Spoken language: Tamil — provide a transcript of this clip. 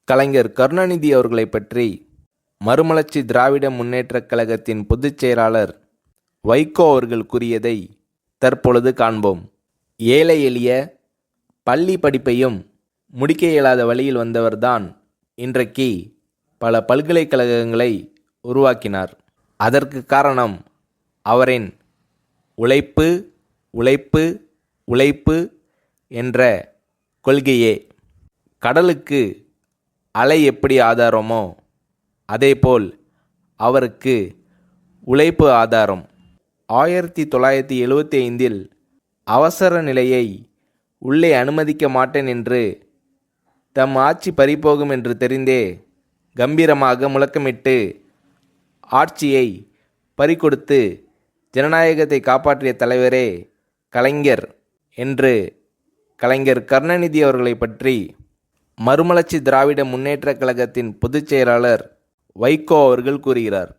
கலைஞர் கருணாநிதி அவர்களை பற்றி மறுமலர்ச்சி திராவிட முன்னேற்றக் கழகத்தின் பொதுச் செயலாளர் வைகோ அவர்கள் கூறியதை தற்பொழுது காண்போம். ஏழை எளிய பள்ளி படிப்பையும் முடிக்க இயலாத வழியில் வந்தவர்தான் இன்றைக்கு பல பல்கலைக்கழகங்களை உருவாக்கினார். அதற்கு காரணம் அவரின் உழைப்பு உழைப்பு உழைப்பு என்ற கொள்கையே. கடலுக்கு அலை எப்படி ஆதாரமோ அதேபோல் அவருக்கு உழைப்பு ஆதாரம். 1975 அவசர நிலையை உள்ளே அனுமதிக்க மாட்டேன் என்று தம் ஆட்சி பறிபோகும் என்று தெரிந்தே கம்பீரமாக முழக்கமிட்டு ஆட்சியை பறிகொடுத்து ஜனநாயகத்தை காப்பாற்றிய தலைவரே கலைஞர் என்று கலைஞர் கருணாநிதி அவர்களை பற்றி மறுமலர்ச்சி திராவிட முன்னேற்றக் கழகத்தின் பொதுச் செயலாளர் வைகோ அவர்கள் கூறுகிறார்.